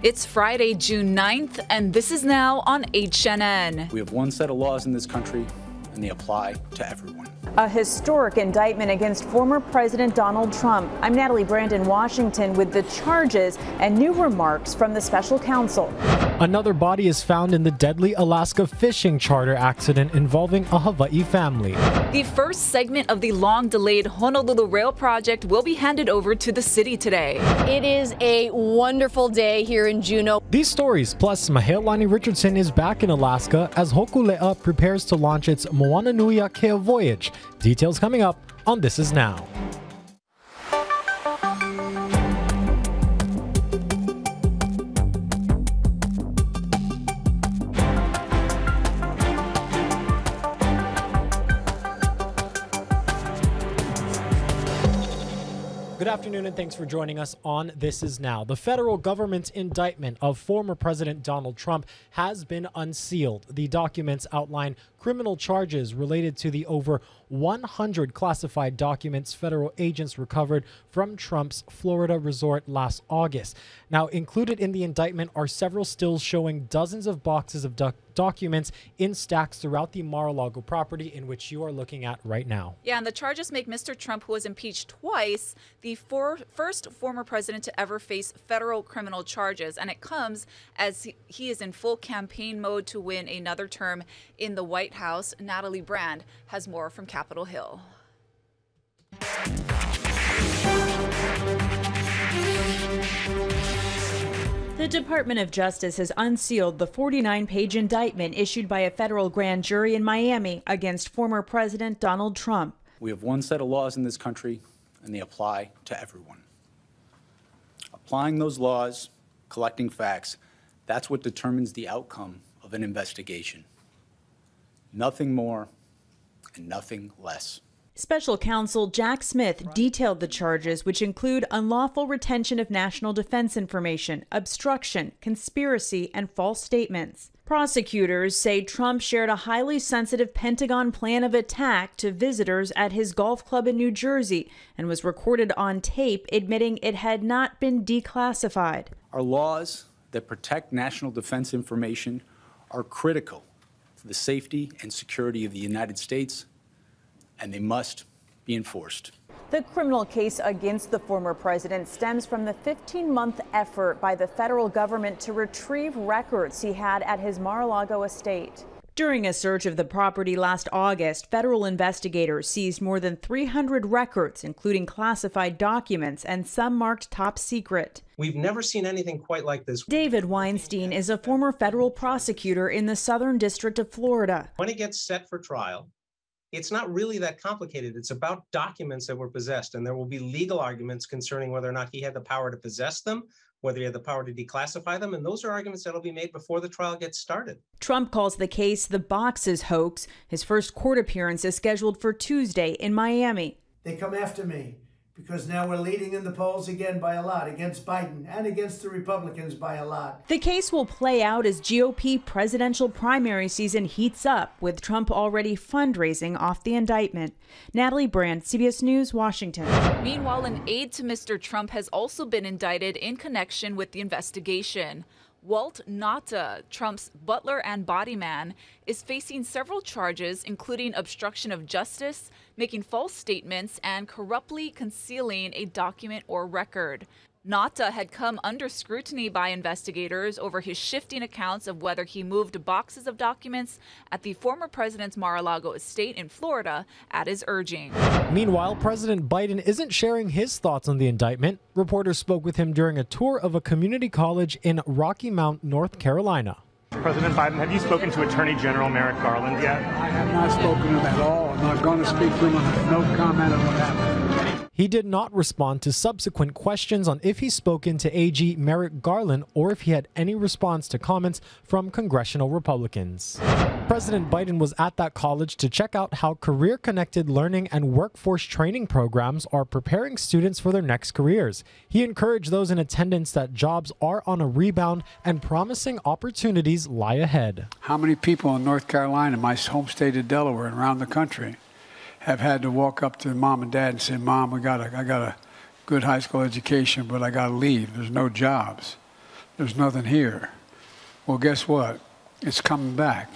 It's Friday, June 9th, and this is now on HNN. We have one set of laws in this country, and they apply to everyone. A historic indictment against former President Donald Trump. I'm Natalie Brand in Washington with the charges and new remarks from the special counsel. Another body is found in the deadly Alaska fishing charter accident involving a Hawaii family. The first segment of the long-delayed Honolulu Rail project will be handed over to the city today. It is a wonderful day here in Juneau. These stories, plus Mahealani Richardson is back in Alaska as Hokulea prepares to launch its Moana Nui Akea voyage. Details coming up on This Is Now. Good afternoon and thanks for joining us on This Is Now. The federal government's indictment of former President Donald Trump has been unsealed. The documents outline criminal charges related to the over 100 classified documents federal agents recovered from Trump's Florida resort last August. Now, included in the indictment are several stills showing dozens of boxes of documents in stacks throughout the Mar-a-Lago property in which you are looking at right now. Yeah, and the charges make Mr. Trump, who was impeached twice, the first former president to ever face federal criminal charges. And it comes as he is in full campaign mode to win another term in the White House. Natalie Brand has more from Capitol Hill. The Department of Justice has unsealed the 49-page indictment issued by a federal grand jury in Miami against former President Donald Trump. We have one set of laws in this country, and they apply to everyone. Applying those laws, collecting facts, that's what determines the outcome of an investigation. Nothing more and nothing less. Special counsel Jack Smith detailed the charges, which include unlawful retention of national defense information, obstruction, conspiracy, and false statements. Prosecutors say Trump shared a highly sensitive Pentagon plan of attack to visitors at his golf club in New Jersey and was recorded on tape admitting it had not been declassified. Our laws that protect national defense information are critical to the safety and security of the United States, and they must be enforced. The criminal case against the former president stems from the 15-month effort by the federal government to retrieve records he had at his Mar-a-Lago estate. During a search of the property last August, federal investigators seized more than 300 records, including classified documents and some marked top secret. We've never seen anything quite like this. David Weinstein is a former federal prosecutor in the Southern District of Florida. When it gets set for trial, it's not really that complicated. It's about documents that were possessed, and there will be legal arguments concerning whether or not he had the power to possess them, whether he had the power to declassify them, and those are arguments that will be made before the trial gets started. Trump calls the case the boxes hoax. His first court appearance is scheduled for Tuesday in Miami. They come after me because now we're leading in the polls again by a lot, against Biden and against the Republicans by a lot. The case will play out as GOP presidential primary season heats up, with Trump already fundraising off the indictment. Natalie Brand, CBS News, Washington. Meanwhile, an aide to Mr. Trump has also been indicted in connection with the investigation. Walt Nauta, Trump's butler and body man, is facing several charges, including obstruction of justice, making false statements, and corruptly concealing a document or record. Nauta had come under scrutiny by investigators over his shifting accounts of whether he moved boxes of documents at the former president's Mar-a-Lago estate in Florida at his urging. Meanwhile, President Biden isn't sharing his thoughts on the indictment. Reporters spoke with him during a tour of a community college in Rocky Mount, North Carolina. President Biden, have you spoken to Attorney General Merrick Garland yet? I have not spoken to him at all. I'm not going to speak to him. I have no comment on what happened. He did not respond to subsequent questions on if he's spoken to AG Merrick Garland or if he had any response to comments from congressional Republicans. President Biden was at that college to check out how career-connected learning and workforce training programs are preparing students for their next careers. He encouraged those in attendance that jobs are on a rebound and promising opportunities lie ahead. How many people in North Carolina, my home state of Delaware, and around the country have had to walk up to mom and dad and say, Mom, I got a good high school education, but I got to leave. There's no jobs. there's nothing here. Well, guess what? It's coming back.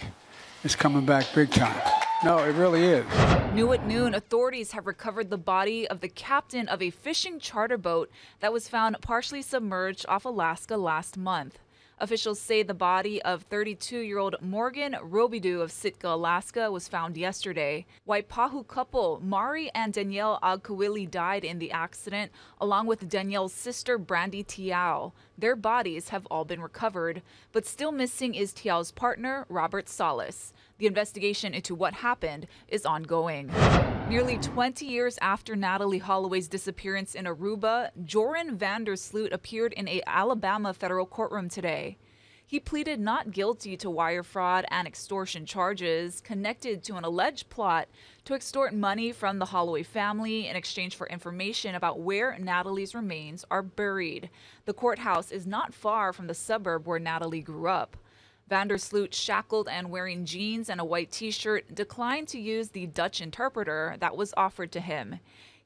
It's coming back big time. No, it really is. New at noon, authorities have recovered the body of the captain of a fishing charter boat that was found partially submerged off Alaska last month. Officials say the body of 32-year-old Morgan Robidoux of Sitka, Alaska, was found yesterday. Waipahu couple Mari and Danielle Agkawili died in the accident, along with Danielle's sister Brandy Tiao. Their bodies have all been recovered, but still missing is Tiao's partner, Robert Salas. The investigation into what happened is ongoing. Nearly 20 years after Natalee Holloway's disappearance in Aruba, Joran Vandersloot appeared in an Alabama federal courtroom today. He pleaded not guilty to wire fraud and extortion charges connected to an alleged plot to extort money from the Holloway family in exchange for information about where Natalee's remains are buried. The courthouse is not far from the suburb where Natalee grew up. Vandersloot, shackled and wearing jeans and a white t-shirt, declined to use the Dutch interpreter that was offered to him.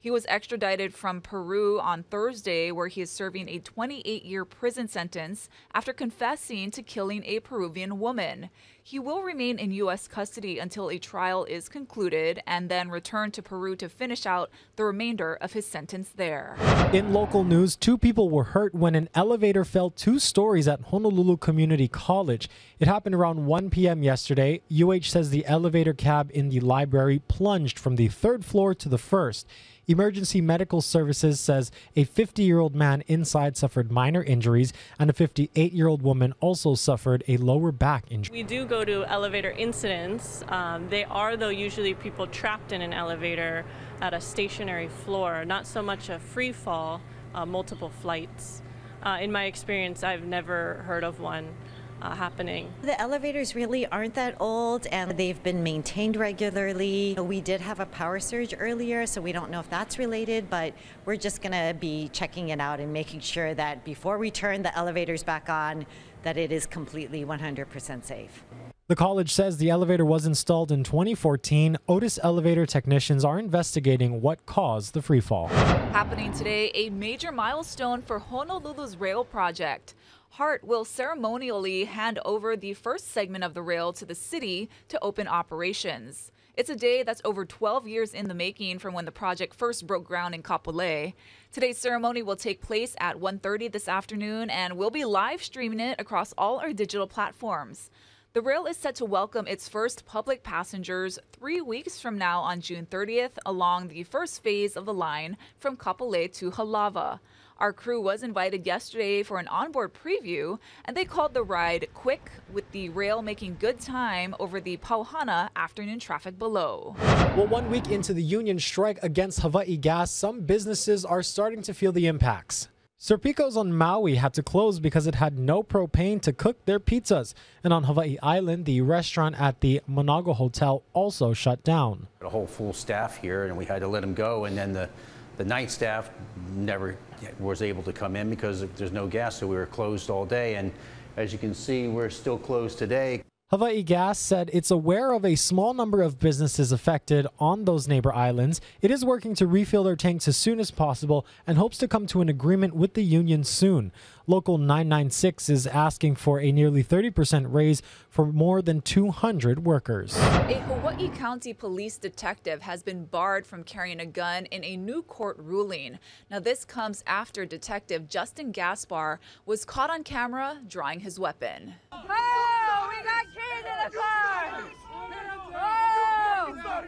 He was extradited from Peru on Thursday, where he is serving a 28-year prison sentence after confessing to killing a Peruvian woman. He will remain in U.S. custody until a trial is concluded and then return to Peru to finish out the remainder of his sentence there. In local news, 2 people were hurt when an elevator fell 2 stories at Honolulu Community College. It happened around 1 p.m. yesterday. UH says the elevator cab in the library plunged from the 3rd floor to the 1st. Emergency Medical Services says a 50-year-old man inside suffered minor injuries and a 58-year-old woman also suffered a lower back injury. We do go to elevator incidents. They are, though, usually people trapped in an elevator at a stationary floor, not so much a free fall, multiple flights. In my experience, I've never heard of one happening. The elevators really aren't that old and they've been maintained regularly. We did have a power surge earlier, so we don't know if that's related, but we're just going to be checking it out and making sure that before we turn the elevators back on, that it is completely 100% safe. The college says the elevator was installed in 2014. Otis elevator technicians are investigating what caused the free fall. Happening today, a major milestone for Honolulu's rail project. HART will ceremonially hand over the first segment of the rail to the city to open operations. It's a day that's over 12 years in the making from when the project first broke ground in Kapolei. Today's ceremony will take place at 1:30 this afternoon, and we'll be live streaming it across all our digital platforms. The rail is set to welcome its first public passengers 3 weeks from now on June 30th along the first phase of the line from Kapolei to Halawa. Our crew was invited yesterday for an onboard preview, and they called the ride quick, with the rail making good time over the Pauhana afternoon traffic below. Well, 1 week into the union strike against Hawaii Gas, some businesses are starting to feel the impacts. Serpico's on Maui had to close because it had no propane to cook their pizzas. And on Hawaii Island, the restaurant at the Monago Hotel also shut down. A whole full staff here, and we had to let them go, and then the night staff never was able to come in because there's no gas, so we were closed all day. And as you can see, we're still closed today. Hawaii Gas said it's aware of a small number of businesses affected on those neighbor islands. It is working to refill their tanks as soon as possible and hopes to come to an agreement with the union soon. Local 996 is asking for a nearly 30% raise for more than 200 workers. A Hawaii County police detective has been barred from carrying a gun in a new court ruling. Now, this comes after Detective Justin Gaspar was caught on camera drawing his weapon. Oh, we got kids in the car! Oh!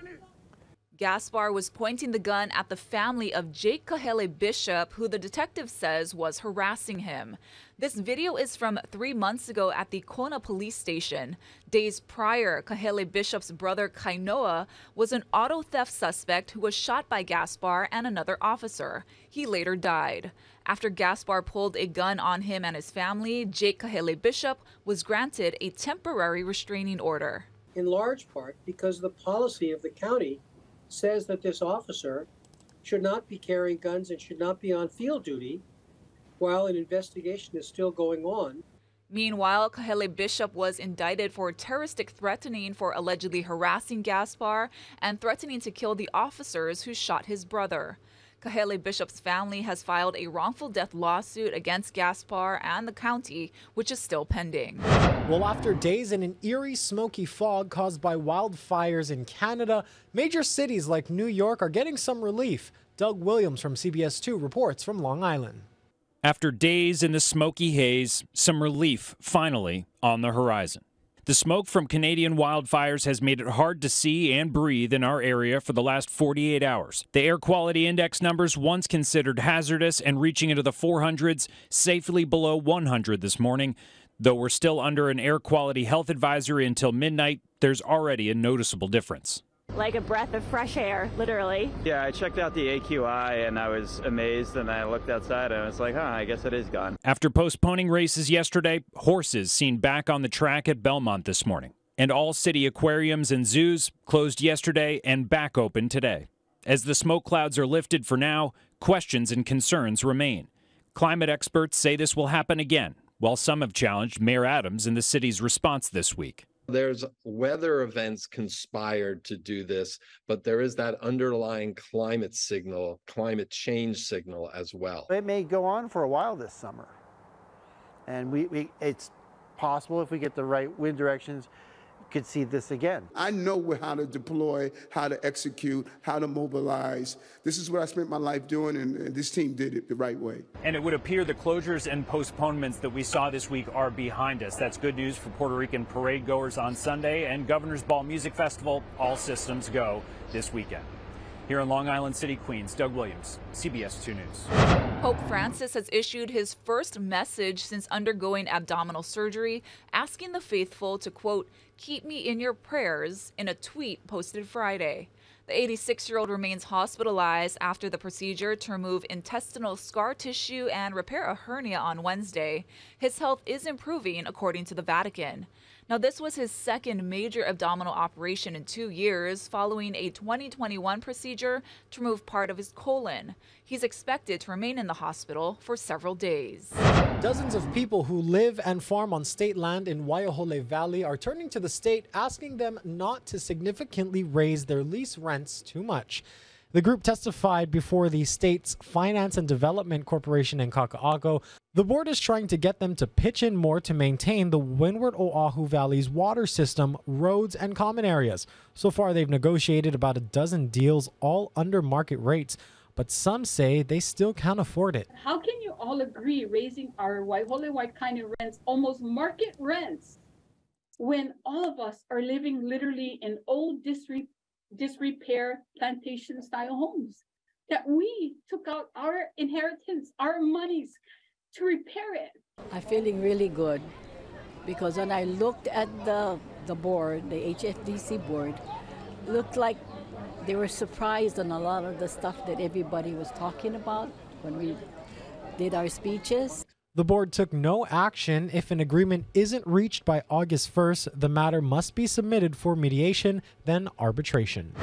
Gaspar was pointing the gun at the family of Jake Kahele Bishop, who the detective says was harassing him. This video is from 3 months ago at the Kona police station. Days prior, Kahele Bishop's brother Kainoa was an auto theft suspect who was shot by Gaspar and another officer. He later died. After Gaspar pulled a gun on him and his family, Jake Kahele Bishop was granted a temporary restraining order. In large part because the policy of the county says that this officer should not be carrying guns and should not be on field duty while an investigation is still going on. Meanwhile, Kahele Bishop was indicted for terroristic threatening for allegedly harassing Gaspar and threatening to kill the officers who shot his brother. Kahele Bishop's family has filed a wrongful death lawsuit against Gaspar and the county, which is still pending. Well, after days in an eerie, smoky fog caused by wildfires in Canada, major cities like New York are getting some relief. Doug Williams from CBS 2 reports from Long Island. After days in the smoky haze, some relief finally on the horizon. The smoke from Canadian wildfires has made it hard to see and breathe in our area for the last 48 hours. The air quality index numbers, once considered hazardous and reaching into the 400s, safely below 100 this morning. Though we're still under an air quality health advisory until midnight, there's already a noticeable difference. Like a breath of fresh air, literally. Yeah, I checked out the AQI and I was amazed, and I looked outside and I was like, I guess it is gone. After postponing races yesterday, horses seen back on the track at Belmont this morning. And all city aquariums and zoos closed yesterday and back open today. As the smoke clouds are lifted for now, questions and concerns remain. Climate experts say this will happen again, while some have challenged Mayor Adams in the city's response this week. There's weather events conspired to do this, but there is that underlying climate signal, climate change signal as well. It may go on for a while this summer. And it's possible if we get the right wind directions, could see this again. I know how to deploy, how to execute, how to mobilize. This is what I spent my life doing, and this team did it the right way. And it would appear the closures and postponements that we saw this week are behind us. That's good news for Puerto Rican parade goers on Sunday and Governor's Ball Music Festival. All systems go this weekend. Here in Long Island City, Queens, Doug Williams, CBS 2 News. Pope Francis has issued his first message since undergoing abdominal surgery, asking the faithful to, quote, keep me in your prayers, in a tweet posted Friday. The 86-year-old remains hospitalized after the procedure to remove intestinal scar tissue and repair a hernia on Wednesday. His health is improving, according to the Vatican. Now, this was his second major abdominal operation in 2 years, following a 2021 procedure to remove part of his colon. He's expected to remain in the hospital for several days. Dozens of people who live and farm on state land in Waiahole Valley are turning to the state, asking them not to significantly raise their lease rents too much. The group testified before the state's Finance and Development Corporation in Kaka'ako. The board is trying to get them to pitch in more to maintain the Windward Oahu Valley's water system, roads, and common areas. So far, they've negotiated about a dozen deals, all under market rates, but some say they still can't afford it. How can you all agree raising our Waiahole Waikaini rents, almost market rents, when all of us are living literally in old disrepair plantation style homes that we took out our inheritance, our monies to repair it? I'm feeling really good because when I looked at the board, the HFDC board, it looked like they were surprised on a lot of the stuff that everybody was talking about when we did our speeches. The board took no action. If an agreement isn't reached by August 1st, the matter must be submitted for mediation, then arbitration.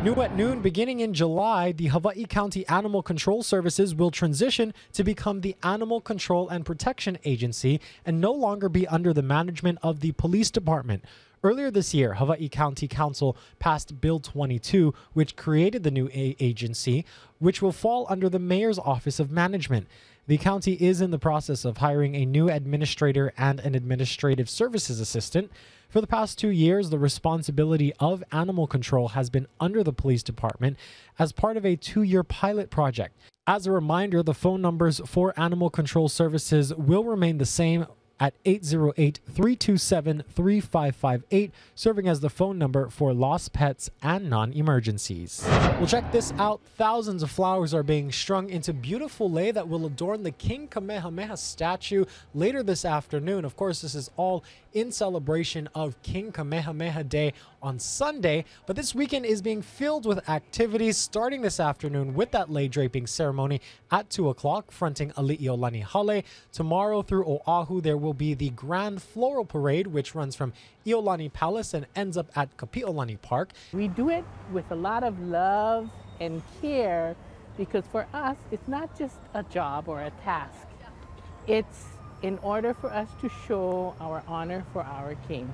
New at noon, beginning in July, the Hawaii County Animal Control Services will transition to become the Animal Control and Protection Agency and no longer be under the management of the police department. Earlier this year, Hawaii County Council passed Bill 22, which created the new agency, which will fall under the Mayor's Office of Management. The county is in the process of hiring a new administrator and an administrative services assistant. For the past 2 years, the responsibility of animal control has been under the police department as part of a 2-year pilot project. As a reminder, the phone numbers for animal control services will remain the same at 808-327-3558, serving as the phone number for lost pets and non-emergencies. Well, check this out. Thousands of flowers are being strung into beautiful lei that will adorn the King Kamehameha statue later this afternoon. Of course, this is all in celebration of King Kamehameha Day on Sunday, but this weekend is being filled with activities starting this afternoon with that lei draping ceremony at 2 o'clock fronting Ali'iolani Hale. Tomorrow through Oahu, there will be the Grand Floral Parade, which runs from Iolani Palace and ends up at Kapi'olani Park. We do it with a lot of love and care because for us, it's not just a job or a task. It's in order for us to show our honor for our King.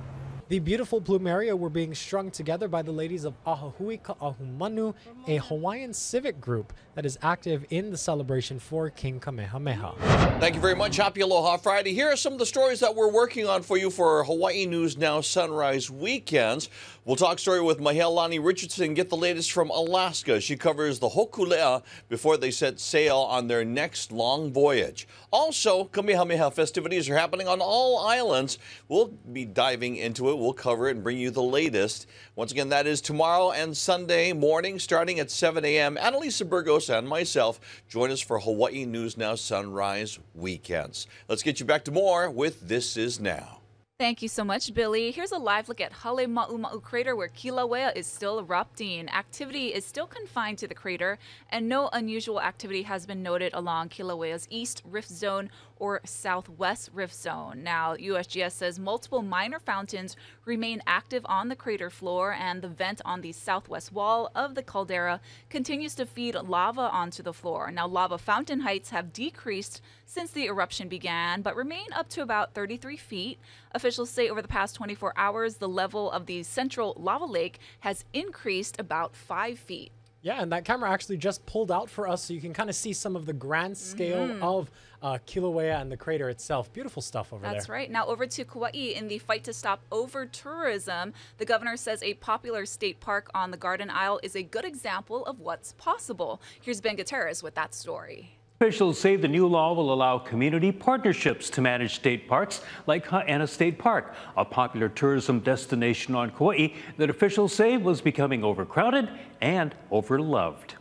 The beautiful plumeria were being strung together by the ladies of Ahahui Ka'ahumanu, a Hawaiian civic group that is active in the celebration for King Kamehameha. Thank you very much. Happy Aloha Friday. Here are some of the stories that we're working on for you for Hawaii News Now Sunrise Weekends. We'll talk story with Mahealani Richardson and get the latest from Alaska. She covers the Hokulea before they set sail on their next long voyage. Also, Kamehameha festivities are happening on all islands. We'll be diving into it. We'll cover it and bring you the latest. Once again, that is tomorrow and Sunday morning starting at 7 a.m. Annalisa Burgos and myself join us for Hawaii News Now Sunrise Weekends. Let's get you back to more with This Is Now. Thank you so much, Billy. Here's a live look at Hale Ma'uma'u crater where Kilauea is still erupting. Activity is still confined to the crater, and no unusual activity has been noted along Kilauea's east rift zone or southwest rift zone. Now, USGS says multiple minor fountains remain active on the crater floor, and the vent on the southwest wall of the caldera continues to feed lava onto the floor. Now, lava fountain heights have decreased since the eruption began, but remain up to about 33 feet. Officials say over the past 24 hours, the level of the central lava lake has increased about 5 feet. Yeah, and that camera actually just pulled out for us so you can kind of see some of the grand scale of Kilauea and the crater itself. Beautiful stuff over there. That's right. Now over to Kauai. In the fight to stop over-tourism, the governor says a popular state park on the Garden Isle is a good example of what's possible. Here's Ben Gutierrez with that story. Officials say the new law will allow community partnerships to manage state parks like Ha'ena State Park, a popular tourism destination on Kauai that officials say was becoming overcrowded and overloved.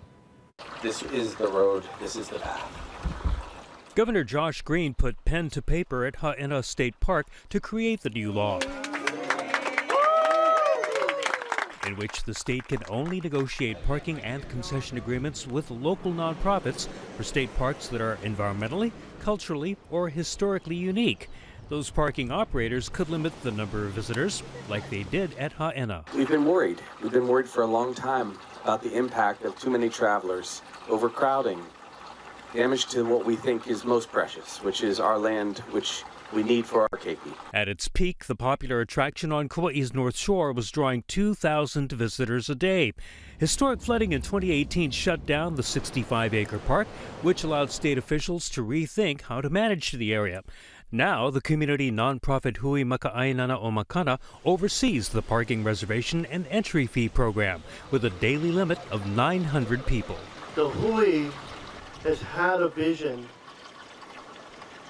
This is the road, this is the path. Governor Josh Green put pen to paper at Ha'ena State Park to create the new law, in which the state can only negotiate parking and concession agreements with local nonprofits for state parks that are environmentally, culturally, or historically unique. Those parking operators could limit the number of visitors, like they did at Ha'ena. We've been worried. We've been worried for a long time about the impact of too many travelers, overcrowding, damage to what we think is most precious, which is our land, which we need for our keiki. At its peak, the popular attraction on Kauai's North Shore was drawing 2,000 visitors a day. Historic flooding in 2018 shut down the 65-acre park, which allowed state officials to rethink how to manage the area. Now, the community nonprofit Hui Maka'ainana o Makana oversees the parking reservation and entry fee program with a daily limit of 900 people. The Hui has had a vision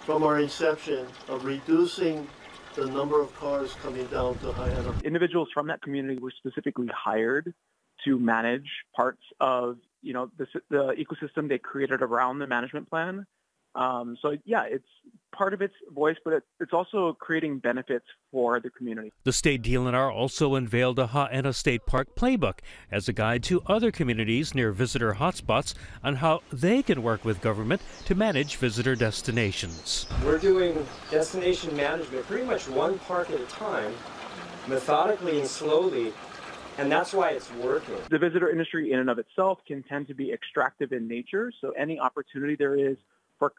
from our inception of reducing the number of cars coming down to Ha'ena. Individuals from that community were specifically hired to manage parts of, the ecosystem they created around the management plan. So yeah, it's part of its voice, but it's also creating benefits for the community. The state DLNR also unveiled a Ha'ena State Park playbook as a guide to other communities near visitor hotspots on how they can work with government to manage visitor destinations. We're doing destination management pretty much one park at a time, methodically and slowly, and that's why it's working. The visitor industry in and of itself can tend to be extractive in nature, so any opportunity there is for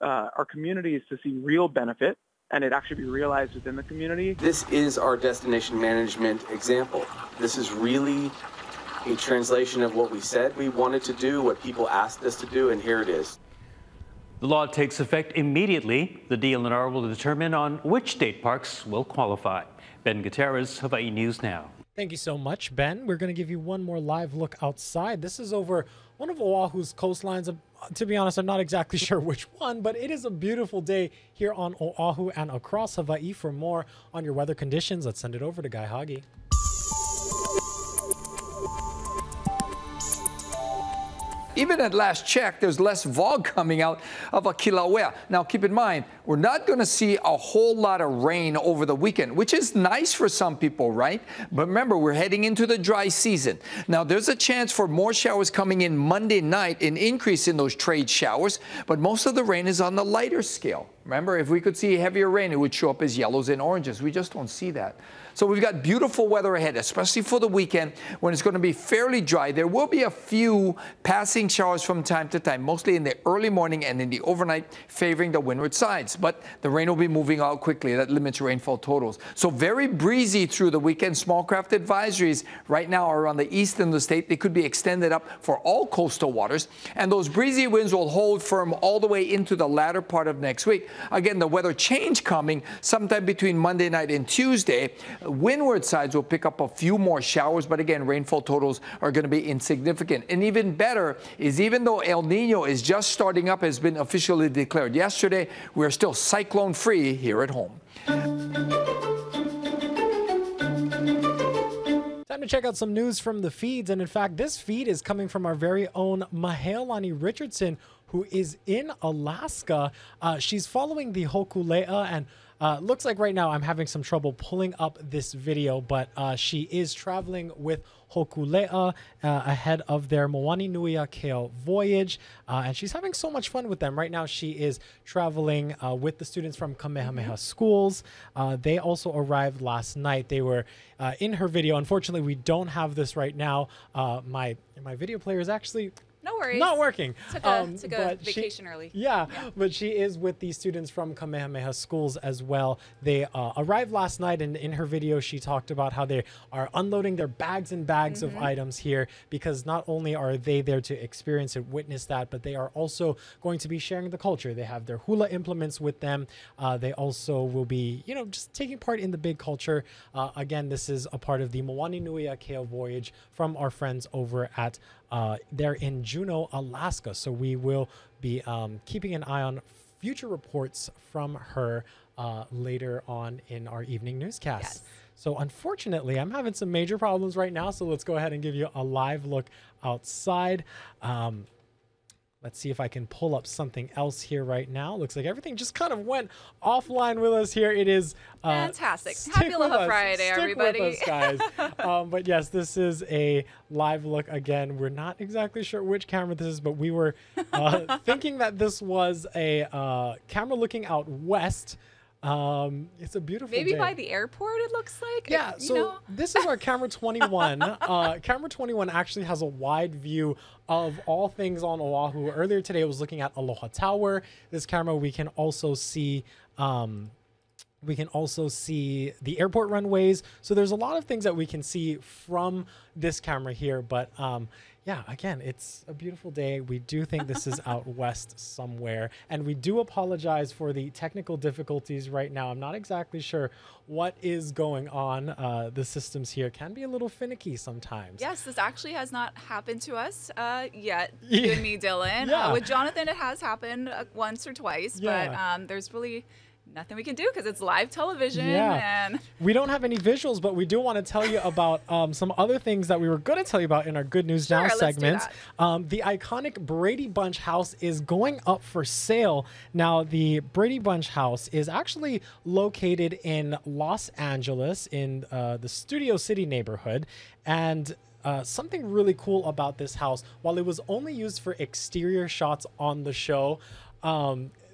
our communities to see real benefit and it actually be realized within the community. This is our destination management example. This is really a translation of what we said we wanted to do, what people asked us to do, and here it is. The law takes effect immediately. The DLNR will determine on which state parks will qualify. Ben Gutierrez, Hawaii News Now. Thank you so much, Ben. We're going to give you one more live look outside. This is over one of Oahu's coastlines. To be honest, I'm not exactly sure which one, but it is a beautiful day here on Oahu and across Hawaii. For more on your weather conditions, let's send it over to Guy Hagi. Even at last check, there's less fog coming out of Kilauea. Now, keep in mind, we're not going to see a whole lot of rain over the weekend, which is nice for some people, right? But remember, we're heading into the dry season. Now, there's a chance for more showers coming in Monday night, an increase in those trade showers, but most of the rain is on the lighter scale. Remember, if we could see heavier rain, it would show up as yellows and oranges. We just don't see that. So we've got beautiful weather ahead, especially for the weekend when it's going to be fairly dry. There will be a few passing showers from time to time, mostly in the early morning and in the overnight, favoring the windward sides. But the rain will be moving out quickly. That limits rainfall totals. So very breezy through the weekend. Small craft advisories right now are around the east of the state. They could be extended up for all coastal waters. And those breezy winds will hold firm all the way into the latter part of next week. Again, the weather change coming sometime between Monday night and Tuesday. Windward sides will pick up a few more showers, but again, rainfall totals are going to be insignificant. And even better is, even though El Nino is just starting up, has been officially declared yesterday, we're still cyclone free here at home. Time to check out some news from the feeds. And in fact, this feed is coming from our very own Mahealani Richardson, who is in Alaska. She's following the Hokulea, and looks like right now I'm having some trouble pulling up this video, but she is traveling with Hokulea ahead of their Moani Nui Akeo voyage, and she's having so much fun with them. Right now she is traveling with the students from Kamehameha schools. They also arrived last night. They were in her video. Unfortunately, we don't have this right now. My video player is actually no worries. Not working. Took a vacation early. Yeah, but she is with the students from Kamehameha schools as well. They arrived last night, and in her video, she talked about how they are unloading their bags and bags of items here, because not only are they there to experience and witness that, but they are also going to be sharing the culture. They have their hula implements with them. They also will be, just taking part in the big culture. Again, this is a part of the Moani Nui Akeo voyage from our friends over at they're in Juneau, Alaska. So we will be keeping an eye on future reports from her later on in our evening newscast. Yes. So unfortunately, I'm having some major problems right now. So let's go ahead and give you a live look outside. Let's see if I can pull up something else here right now. Looks like everything just kind of went offline with us here. It is fantastic. Happy Aloha Friday, everybody. With us, guys. But yes, this is a live look. Again, we're not exactly sure which camera this is, but we were thinking that this was a camera looking out west. It's a beautiful maybe day. By the airport, it looks like. Yeah, this is our camera 21. Camera 21 actually has a wide view of all things on Oahu. Earlier today, I was looking at Aloha Tower. This camera, we can also see the airport runways. So there's a lot of things that we can see from this camera here. But yeah, again, it's a beautiful day. We do think this is out west somewhere. And we do apologize for the technical difficulties right now. I'm not exactly sure what is going on. The systems here can be a little finicky sometimes. Yes, this actually has not happened to us yet, you and me, Dylan. With Jonathan, it has happened once or twice, but there's really nothing we can do because it's live television. And we don't have any visuals, but we do want to tell you about some other things that we were going to tell you about in our Good News Now segment. The iconic Brady Bunch house is going up for sale. Now, the Brady Bunch house is actually located in Los Angeles in the Studio City neighborhood. And something really cool about this house, while it was only used for exterior shots on the show,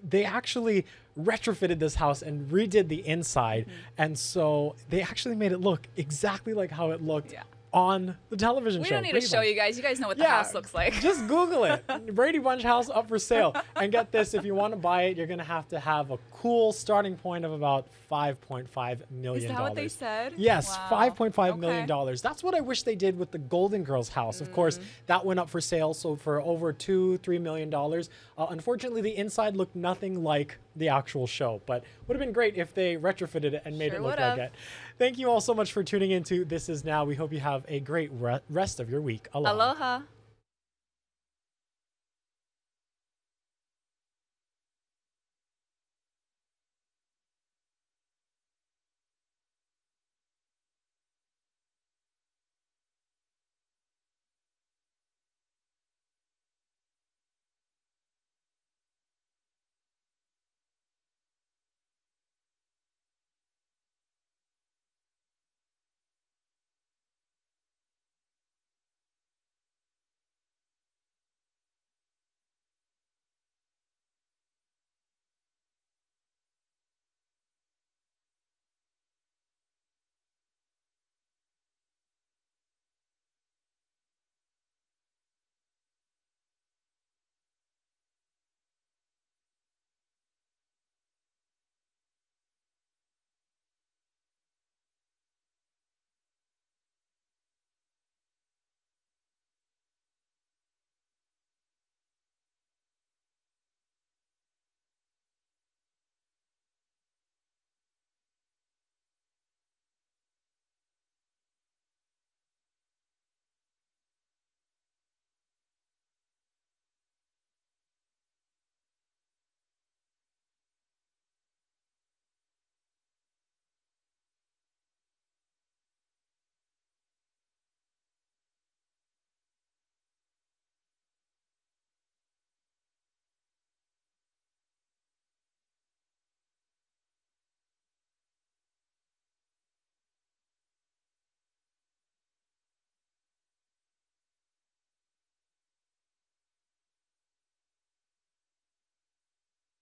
they actually retrofitted this house and redid the inside. And so they actually made it look exactly like how it looked on the television show. We don't need to show you guys. You guys know what the house looks like. Just Google it. Brady Bunch house up for sale. And get this, if you want to buy it, you're going to have a cool starting point of about $5.5 million. Is that what they said? Yes, wow. $5.5 million. That's what I wish they did with the Golden Girls house. Of course, that went up for sale, so for over $2-3 million. Unfortunately, the inside looked nothing like the actual show, but would have been great if they retrofitted it and made it look like it. Thank you all so much for tuning into This Is Now. We hope you have a great rest of your week. Aloha. Aloha.